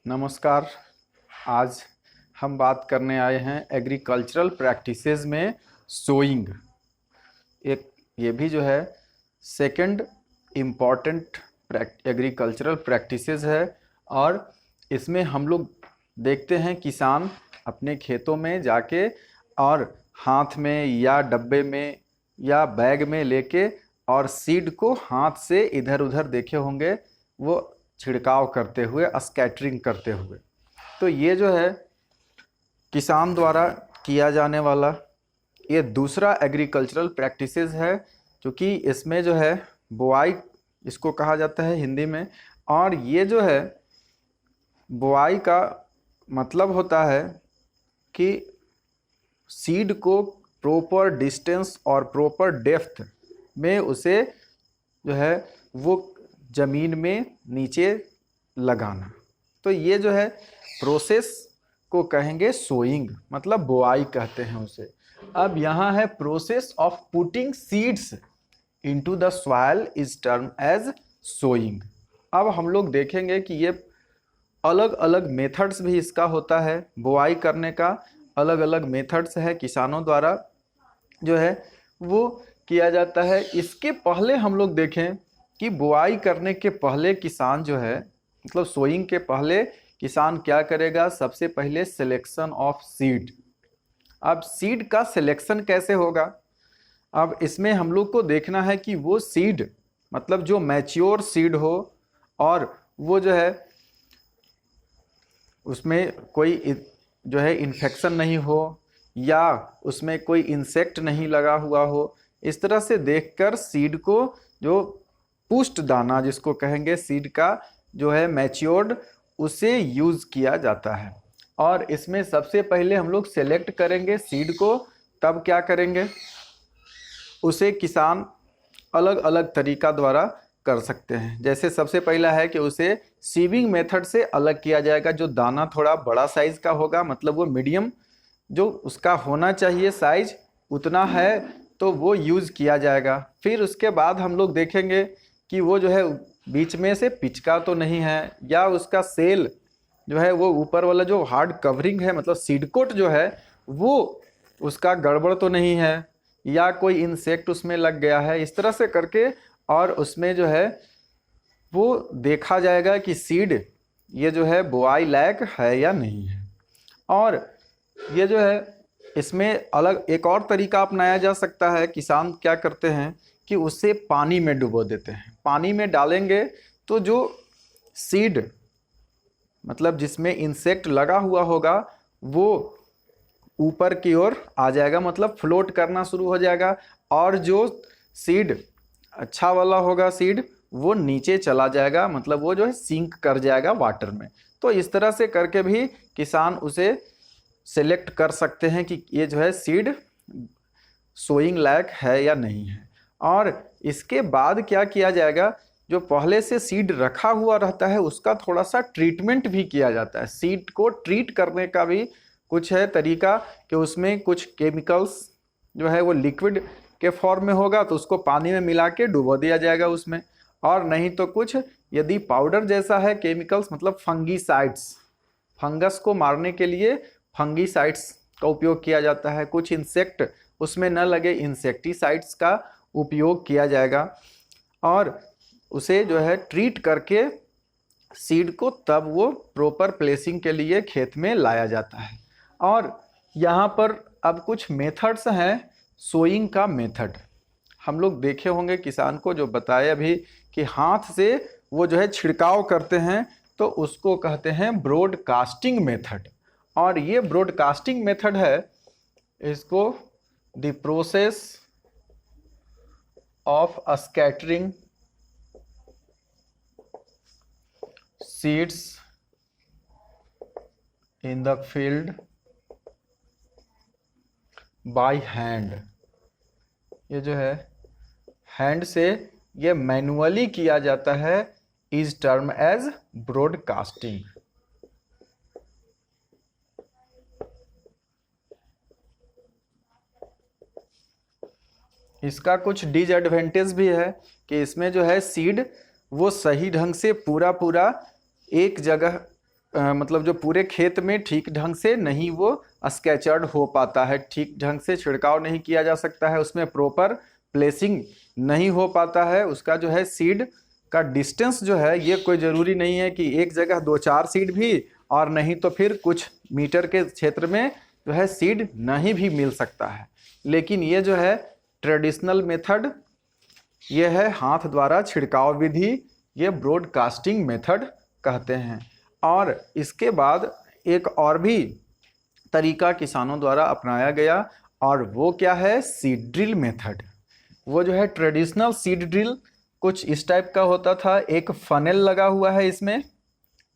नमस्कार। आज हम बात करने आए हैं एग्रीकल्चरल प्रैक्टिसेस में सोइंग। एक ये भी जो है सेकंड इम्पॉर्टेंट एग्रीकल्चरल प्रैक्टिसेस है और इसमें हम लोग देखते हैं किसान अपने खेतों में जाके और हाथ में या डब्बे में या बैग में लेके और सीड को हाथ से इधर उधर देखे होंगे वो छिड़काव करते हुए, स्कैटरिंग करते हुए। तो ये जो है किसान द्वारा किया जाने वाला ये दूसरा एग्रीकल्चरल प्रैक्टिसेस है, क्योंकि इसमें जो है बुआई इसको कहा जाता है हिंदी में। और ये जो है बुआई का मतलब होता है कि सीड को प्रॉपर डिस्टेंस और प्रॉपर डेप्थ में उसे जो है वो ज़मीन में नीचे लगाना। तो ये जो है प्रोसेस को कहेंगे सोइंग, मतलब बुआई कहते हैं उसे। अब यहाँ है process of putting seeds into the soil is term as sowing. अब हम लोग देखेंगे कि ये अलग अलग मेथड्स भी इसका होता है। बुआई करने का अलग अलग मेथड्स है, किसानों द्वारा जो है वो किया जाता है। इसके पहले हम लोग देखें कि बुआई करने के पहले किसान जो है, मतलब सोइंग के पहले किसान क्या करेगा। सबसे पहले सिलेक्शन ऑफ सीड। अब सीड का सिलेक्शन कैसे होगा, अब इसमें हम लोग को देखना है कि वो सीड मतलब जो मैच्योर सीड हो और वो जो है उसमें कोई जो है इन्फेक्शन नहीं हो या उसमें कोई इंसेक्ट नहीं लगा हुआ हो। इस तरह से देखकर सीड को, जो पुष्ट दाना जिसको कहेंगे सीड का जो है मैच्योर्ड, उसे यूज़ किया जाता है। और इसमें सबसे पहले हम लोग सेलेक्ट करेंगे सीड को, तब क्या करेंगे उसे किसान अलग अलग तरीका द्वारा कर सकते हैं। जैसे सबसे पहला है कि उसे सीविंग मेथड से अलग किया जाएगा। जो दाना थोड़ा बड़ा साइज का होगा, मतलब वो मीडियम जो उसका होना चाहिए साइज उतना है, तो वो यूज़ किया जाएगा। फिर उसके बाद हम लोग देखेंगे कि वो जो है बीच में से पिचका तो नहीं है, या उसका सेल जो है वो ऊपर वाला जो हार्ड कवरिंग है, मतलब सीड कोट जो है वो उसका गड़बड़ तो नहीं है, या कोई इंसेक्ट उसमें लग गया है। इस तरह से करके और उसमें जो है वो देखा जाएगा कि सीड ये जो है बुआई लायक है या नहीं है। और ये जो है इसमें अलग एक और तरीका अपनाया जा सकता है। किसान क्या करते हैं कि उसे पानी में डुबो देते हैं। पानी में डालेंगे तो जो सीड मतलब जिसमें इंसेक्ट लगा हुआ होगा वो ऊपर की ओर आ जाएगा, मतलब फ्लोट करना शुरू हो जाएगा। और जो सीड अच्छा वाला होगा सीड वो नीचे चला जाएगा, मतलब वो जो है सिंक कर जाएगा वाटर में। तो इस तरह से करके भी किसान उसे सेलेक्ट कर सकते हैं कि ये जो है सीड सोइंग लायक है या नहीं है। और इसके बाद क्या किया जाएगा, जो पहले से सीड रखा हुआ रहता है उसका थोड़ा सा ट्रीटमेंट भी किया जाता है। सीड को ट्रीट करने का भी कुछ है तरीका कि उसमें कुछ केमिकल्स जो है वो लिक्विड के फॉर्म में होगा, तो उसको पानी में मिला के डुबो दिया जाएगा उसमें। और नहीं तो कुछ यदि पाउडर जैसा है केमिकल्स, मतलब फंगीसाइड्स, फंगस को मारने के लिए फंगीसाइड्स का उपयोग किया जाता है। कुछ इंसेक्ट उसमें न लगे, इंसेक्टिसाइड्स का उपयोग किया जाएगा। और उसे जो है ट्रीट करके सीड को तब वो प्रॉपर प्लेसिंग के लिए खेत में लाया जाता है। और यहाँ पर अब कुछ मेथड्स हैं सोइंग का मेथड। हम लोग देखे होंगे किसान को जो बताया अभी कि हाथ से वो जो है छिड़काव करते हैं, तो उसको कहते हैं ब्रॉडकास्टिंग मेथड। और ये ब्रॉडकास्टिंग मेथड है, इसको the process of scattering seeds in the field by hand. ये जो है हैंड से ये मैनुअली किया जाता है, इज टर्म एज ब्रॉडकास्टिंग। इसका कुछ डिसएडवांटेज भी है कि इसमें जो है सीड वो सही ढंग से पूरा पूरा एक जगह मतलब जो पूरे खेत में ठीक ढंग से नहीं वो स्कैचर्ड हो पाता है, ठीक ढंग से छिड़काव नहीं किया जा सकता है, उसमें प्रॉपर प्लेसिंग नहीं हो पाता है। उसका जो है सीड का डिस्टेंस जो है ये कोई ज़रूरी नहीं है कि एक जगह 2-4 सीड भी, और नहीं तो फिर कुछ मीटर के क्षेत्र में जो है सीड नहीं भी मिल सकता है। लेकिन ये जो है ट्रेडिशनल मेथड, ये है हाथ द्वारा छिड़काव विधि, ये ब्रॉडकास्टिंग मेथड कहते हैं। और इसके बाद एक और भी तरीका किसानों द्वारा अपनाया गया, और वो क्या है, सीड ड्रिल मेथड। वो जो है ट्रेडिशनल सीड ड्रिल कुछ इस टाइप का होता था। एक फनेल लगा हुआ है, इसमें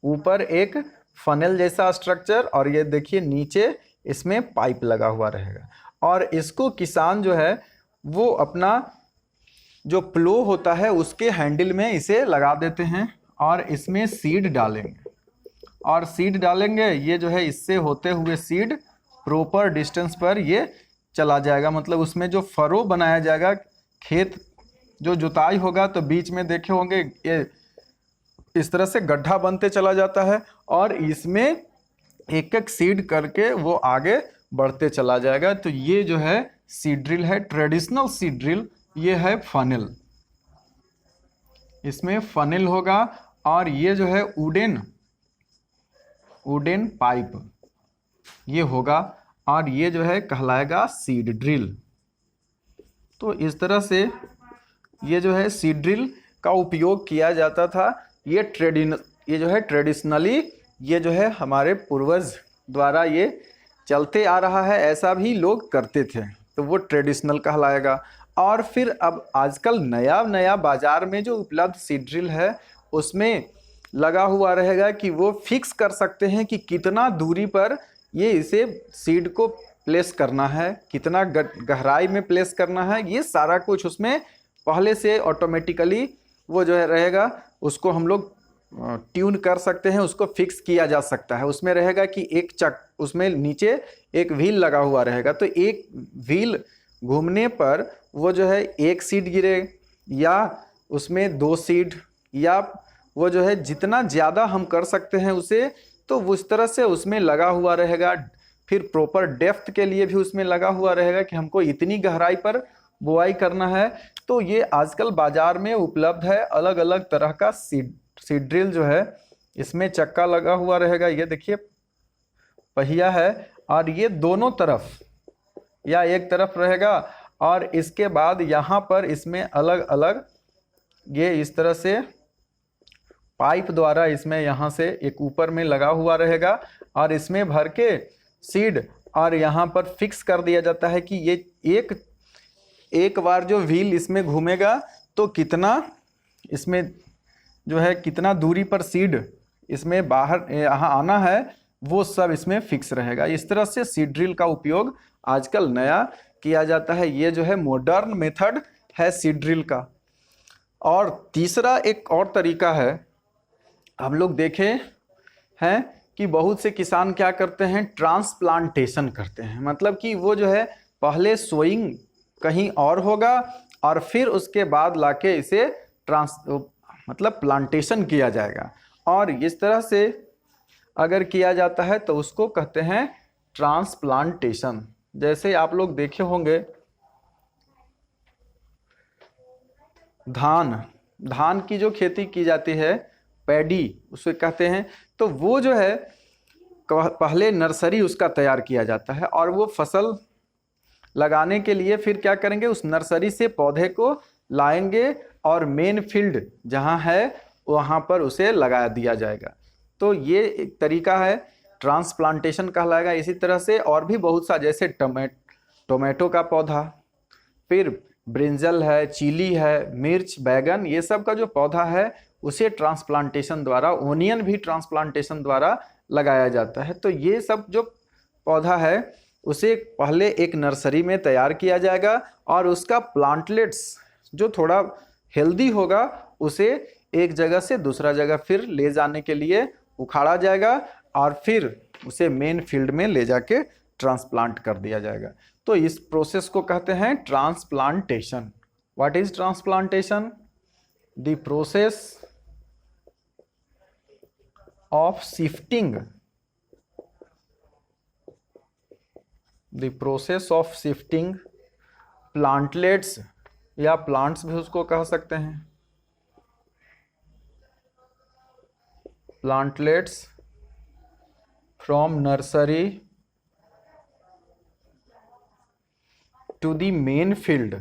ऊपर एक फनेल जैसा स्ट्रक्चर, और ये देखिए नीचे इसमें पाइप लगा हुआ रहेगा। और इसको किसान जो है वो अपना जो प्लो होता है उसके हैंडल में इसे लगा देते हैं, और इसमें सीड डालेंगे, और सीड डालेंगे। ये जो है इससे होते हुए सीड प्रॉपर डिस्टेंस पर ये चला जाएगा, मतलब उसमें जो फरो बनाया जाएगा, खेत जो जुताई होगा तो बीच में देखे होंगे ये इस तरह से गड्ढा बनते चला जाता है, और इसमें एक एक सीड करके वो आगे बढ़ते चला जाएगा। तो ये जो है सीड ड्रिल है, ट्रेडिशनल सीड ड्रिल। ये है फनेल, इसमें फनेल होगा, और ये जो है वुडन पाइप ये होगा, और ये जो है कहलाएगा सीड ड्रिल। तो इस तरह से ये जो है सीड ड्रिल का उपयोग किया जाता था। ये जो है ट्रेडिशनली ये जो है हमारे पूर्वज द्वारा ये चलते आ रहा है, ऐसा भी लोग करते थे, तो वो ट्रेडिशनल कहलाएगा। और फिर अब आजकल नया बाजार में जो उपलब्ध सीड ड्रिल है उसमें लगा हुआ रहेगा कि वो फिक्स कर सकते हैं कि कितना दूरी पर ये इसे सीड को प्लेस करना है, कितना गहराई में प्लेस करना है, ये सारा कुछ उसमें पहले से ऑटोमेटिकली वो जो है रहेगा, उसको हम लोग ट्यून कर सकते हैं, उसको फिक्स किया जा सकता है। उसमें रहेगा कि एक उसमें नीचे एक व्हील लगा हुआ रहेगा, तो एक व्हील घूमने पर वो जो है एक सीड गिरे, या उसमें 2 सीड, या वो जो है जितना ज़्यादा हम कर सकते हैं उसे, तो उस तरह से उसमें लगा हुआ रहेगा। फिर प्रॉपर डेप्थ के लिए भी उसमें लगा हुआ रहेगा कि हमको इतनी गहराई पर बुआई करना है। तो ये आजकल बाजार में उपलब्ध है अलग अलग तरह का सीड ड्रिल जो है, इसमें चक्का लगा हुआ रहेगा, ये देखिए पहिया है, और ये दोनों तरफ या एक तरफ रहेगा, और इसके बाद यहाँ पर इसमें अलग अलग ये इस तरह से पाइप द्वारा इसमें यहाँ से एक ऊपर में लगा हुआ रहेगा, और इसमें भर के सीड और यहाँ पर फिक्स कर दिया जाता है कि ये एक बार जो व्हील इसमें घूमेगा तो कितना इसमें जो है कितना दूरी पर सीड इसमें बाहर यहाँ आना है, वो सब इसमें फिक्स रहेगा। इस तरह से सीड ड्रिल का उपयोग आजकल नया किया जाता है। ये जो है मॉडर्न मेथड है सीड ड्रिल का। और तीसरा एक और तरीका है, हम लोग देखे हैं कि बहुत से किसान क्या करते हैं, ट्रांसप्लांटेशन करते हैं। मतलब कि वो जो है पहले सोइंग कहीं और होगा, और फिर उसके बाद लाके इसे मतलब प्लांटेशन किया जाएगा। और इस तरह से अगर किया जाता है तो उसको कहते हैं ट्रांसप्लांटेशन। जैसे आप लोग देखे होंगे धान की जो खेती की जाती है, पैडी उसे कहते हैं, तो वो जो है पहले नर्सरी उसका तैयार किया जाता है, और वो फसल लगाने के लिए फिर क्या करेंगे, उस नर्सरी से पौधे को लाएंगे और मेन फील्ड जहाँ है वहाँ पर उसे लगा दिया जाएगा। तो ये एक तरीका है, ट्रांसप्लांटेशन कहलाएगा। इसी तरह से और भी बहुत सा, जैसे टोमेटो का पौधा, फिर ब्रिंजल है, चिली है, मिर्च, बैगन, ये सब का जो पौधा है उसे ट्रांसप्लांटेशन द्वारा, ओनियन भी ट्रांसप्लांटेशन द्वारा लगाया जाता है। तो ये सब जो पौधा है उसे पहले एक नर्सरी में तैयार किया जाएगा, और उसका प्लांटलेट्स जो थोड़ा हेल्दी होगा उसे एक जगह से दूसरा जगह फिर ले जाने के लिए उखाड़ा जाएगा, और फिर उसे मेन फील्ड में ले जाके ट्रांसप्लांट कर दिया जाएगा। तो इस प्रोसेस को कहते हैं transplantation. What is transplantation? The process of shifting, the process of shifting plantlets, या प्लांट्स भी उसको कह सकते हैं, plantlets from nursery to the main field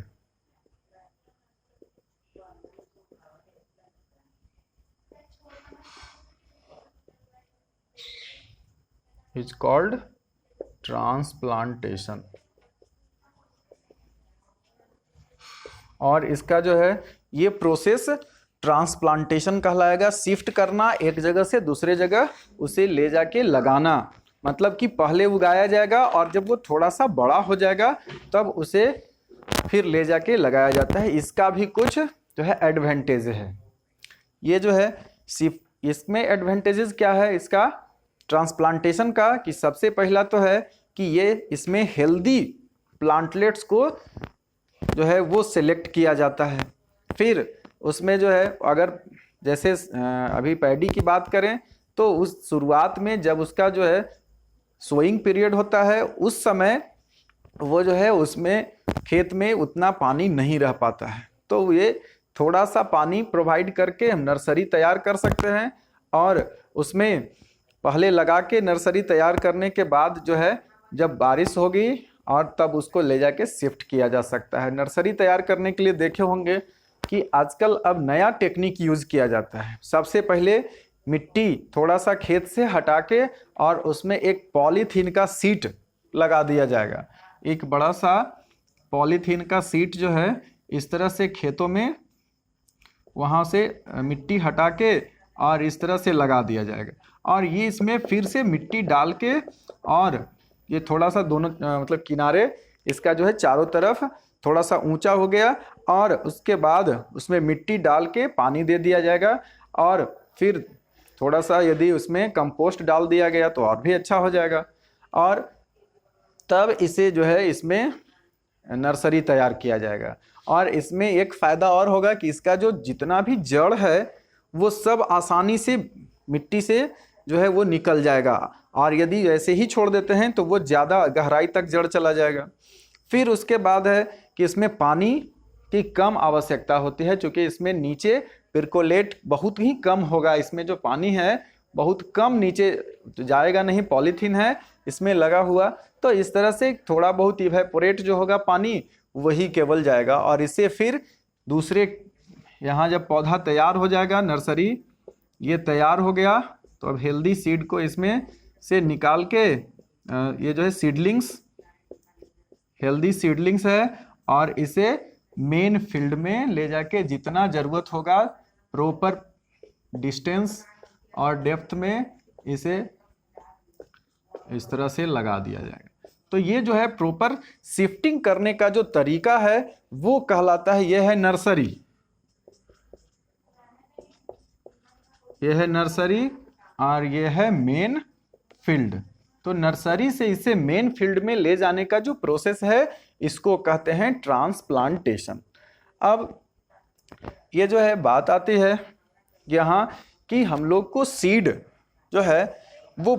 is called transplantation. और इसका जो है ये प्रोसेस ट्रांसप्लांटेशन कहलाएगा। शिफ्ट करना, एक जगह से दूसरे जगह उसे ले जाके लगाना, मतलब कि पहले उगाया जाएगा और जब वो थोड़ा सा बड़ा हो जाएगा तब उसे फिर ले जाके लगाया जाता है। इसका भी कुछ जो है एडवांटेज है। ये जो है शिफ्ट, इसमें एडवांटेजेस क्या है इसका ट्रांसप्लांटेशन का, कि सबसे पहला तो है कि ये इसमें हेल्दी प्लांटलेट्स को जो है वो सिलेक्ट किया जाता है। फिर उसमें जो है अगर जैसे अभी पैडी की बात करें तो उस शुरुआत में जब उसका जो है सोइंग पीरियड होता है उस समय वो जो है उसमें खेत में उतना पानी नहीं रह पाता है, तो ये थोड़ा सा पानी प्रोवाइड करके हम नर्सरी तैयार कर सकते हैं। और उसमें पहले लगा के नर्सरी तैयार करने के बाद जो है जब बारिश होगी और तब उसको ले जाके शिफ्ट किया जा सकता है। नर्सरी तैयार करने के लिए देखे होंगे कि आजकल अब नया टेक्निक यूज़ किया जाता है। सबसे पहले मिट्टी थोड़ा सा खेत से हटा के और उसमें एक पॉलीथीन का सीट लगा दिया जाएगा। एक बड़ा सा पॉलीथीन का सीट जो है इस तरह से खेतों में वहाँ से मिट्टी हटा के और इस तरह से लगा दिया जाएगा, और ये इसमें फिर से मिट्टी डाल के और ये थोड़ा सा दोनों मतलब किनारे इसका जो है चारों तरफ थोड़ा सा ऊंचा हो गया और उसके बाद उसमें मिट्टी डाल के पानी दे दिया जाएगा, और फिर थोड़ा सा यदि उसमें कंपोस्ट डाल दिया गया तो और भी अच्छा हो जाएगा। और तब इसे जो है इसमें नर्सरी तैयार किया जाएगा। और इसमें एक फ़ायदा और होगा कि इसका जो जितना भी जड़ है वो सब आसानी से मिट्टी से जो है वो निकल जाएगा, और यदि ऐसे ही छोड़ देते हैं तो वो ज़्यादा गहराई तक जड़ चला जाएगा। फिर उसके बाद है कि इसमें पानी की कम आवश्यकता होती है, क्योंकि इसमें नीचे पिरकोलेट बहुत ही कम होगा, इसमें जो पानी है बहुत कम नीचे जाएगा नहीं, पॉलीथीन है इसमें लगा हुआ, तो इस तरह से थोड़ा बहुत इवेपोरेट जो होगा पानी वही केवल जाएगा। और इससे फिर दूसरे यहाँ जब पौधा तैयार हो जाएगा, नर्सरी ये तैयार हो गया, तो अब हेल्दी सीड को इसमें से निकाल के ये जो है सीडलिंग्स, हेल्दी सीडलिंग्स है, और इसे मेन फील्ड में ले जाके जितना ज़रूरत होगा प्रॉपर डिस्टेंस और डेप्थ में इसे इस तरह से लगा दिया जाएगा। तो ये जो है प्रॉपर शिफ्टिंग करने का जो तरीका है वो कहलाता है, यह है नर्सरी, यह है नर्सरी और यह है मेन फील्ड। तो नर्सरी से इसे मेन फील्ड में ले जाने का जो प्रोसेस है इसको कहते हैं ट्रांसप्लांटेशन। अब ये जो है बात आती है यहाँ कि हम लोग को सीड जो है वो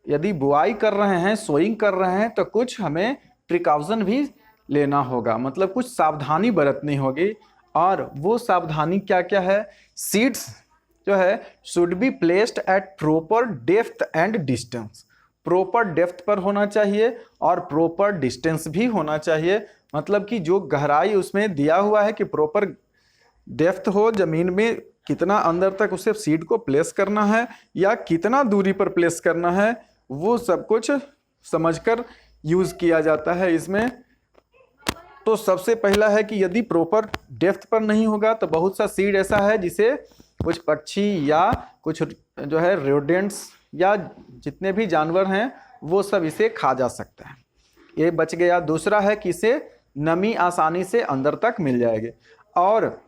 यदि बुआई कर रहे हैं, सोइंग कर रहे हैं, तो कुछ हमें प्रिकॉशन भी लेना होगा, मतलब कुछ सावधानी बरतनी होगी। और वो सावधानी क्या क्या है? सीड्स जो है should be placed at proper depth and distance, proper depth पर होना चाहिए और प्रॉपर डिस्टेंस भी होना चाहिए, मतलब कि जो गहराई उसमें दिया हुआ है कि प्रॉपर डेप्थ हो, ज़मीन में कितना अंदर तक उसे सीड को प्लेस करना है या कितना दूरी पर प्लेस करना है, वो सब कुछ समझकर यूज़ किया जाता है इसमें। तो सबसे पहला है कि यदि प्रॉपर डेप्थ पर नहीं होगा तो बहुत सा सीड ऐसा है जिसे कुछ पक्षी या कुछ जो है रोडेंट्स या जितने भी जानवर हैं वो सब इसे खा जा सकता है, ये बच गया। दूसरा है कि इसे नमी आसानी से अंदर तक मिल जाएगी। और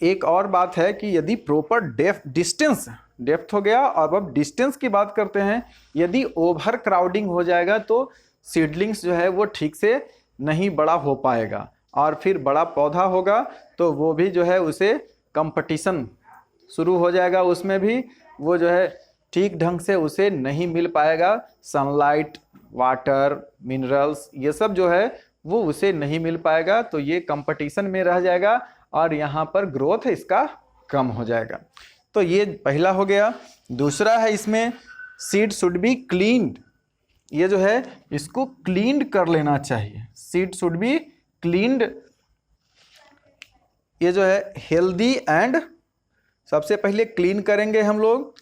एक और बात है कि यदि प्रॉपर डेप्थ हो गया, और अब डिस्टेंस की बात करते हैं, यदि ओवर क्राउडिंग हो जाएगा तो सीडलिंग्स जो है वो ठीक से नहीं बड़ा हो पाएगा, और फिर बड़ा पौधा होगा तो वो भी जो है उसे कंपटीशन शुरू हो जाएगा, उसमें भी वो जो है ठीक ढंग से उसे नहीं मिल पाएगा। सनलाइट, वाटर, मिनरल्स, ये सब जो है वो उसे नहीं मिल पाएगा, तो ये कंपटीशन में रह जाएगा और यहाँ पर ग्रोथ इसका कम हो जाएगा। तो ये पहला हो गया। दूसरा है इसमें सीड शुड बी क्लीन्ड, ये जो है इसको क्लीन्ड कर लेना चाहिए। सीड शुड बी क्लीन्ड, ये जो है हेल्दी एंड, सबसे पहले क्लीन करेंगे हम लोग,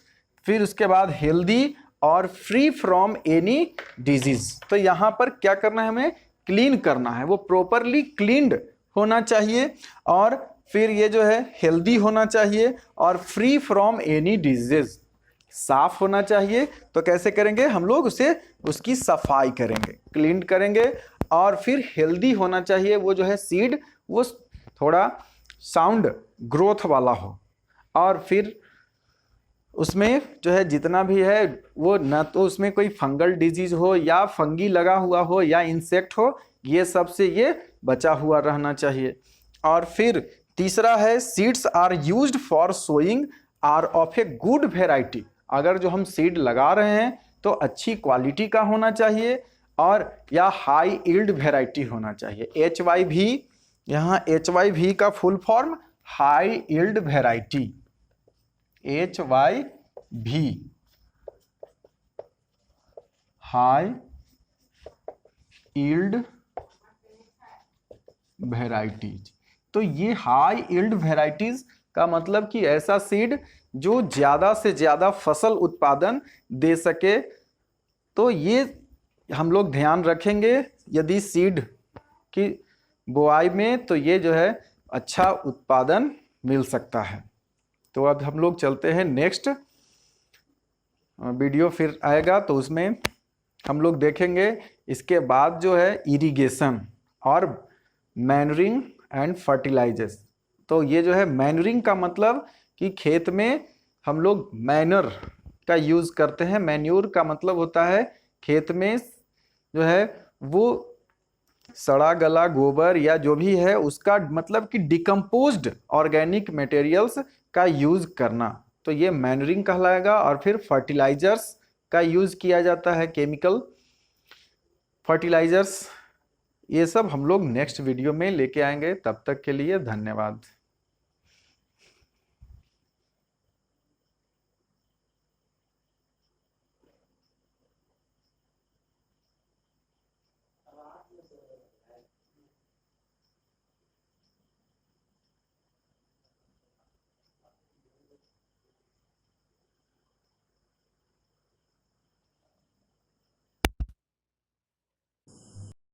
फिर उसके बाद हेल्दी और फ्री फ्रॉम एनी डिजीज। तो यहाँ पर क्या करना है, हमें क्लीन करना है, वो प्रॉपरली क्लीन्ड होना चाहिए और फिर ये जो है हेल्दी होना चाहिए और फ्री फ्रॉम एनी डिजीज, साफ होना चाहिए। तो कैसे करेंगे हम लोग उसे, उसकी सफाई करेंगे, क्लीन करेंगे और फिर हेल्दी होना चाहिए। वो जो है सीड वो थोड़ा साउंड ग्रोथ वाला हो और फिर उसमें जो है जितना भी है वो न तो उसमें कोई फंगल डिजीज हो या फंगी लगा हुआ हो या इंसेक्ट हो, ये सब से ये बचा हुआ रहना चाहिए। और फिर तीसरा है seeds are used for sowing are of a good variety. अगर जो हम सीड लगा रहे हैं तो अच्छी क्वालिटी का होना चाहिए और या हाई यील्ड वेराइटी होना चाहिए। HYV, यहाँ HYV का full form high yield variety, HYV high yield varieties. तो ये हाई यील्ड वेराइटीज का मतलब कि ऐसा सीड जो ज़्यादा से ज़्यादा फसल उत्पादन दे सके। तो ये हम लोग ध्यान रखेंगे यदि सीड की बुआई में, तो ये जो है अच्छा उत्पादन मिल सकता है। तो अब हम लोग चलते हैं नेक्स्ट वीडियो फिर आएगा तो उसमें हम लोग देखेंगे इसके बाद जो है इरिगेशन और मैनरिंग एंड फर्टिलाइजर्स। तो ये जो है मैनरिंग का मतलब कि खेत में हम लोग मैनर का यूज़ करते हैं। मैन्योर का मतलब होता है खेत में जो है वो सड़ा गला गोबर या जो भी है उसका मतलब कि डिकम्पोज्ड ऑर्गेनिक मटेरियल्स का यूज़ करना, तो ये मैनरिंग कहलाएगा। और फिर फर्टिलाइजर्स का यूज़ किया जाता है, केमिकल फर्टिलाइजर्स। ये सब हम लोग नेक्स्ट वीडियो में लेके आएंगे। तब तक के लिए धन्यवाद।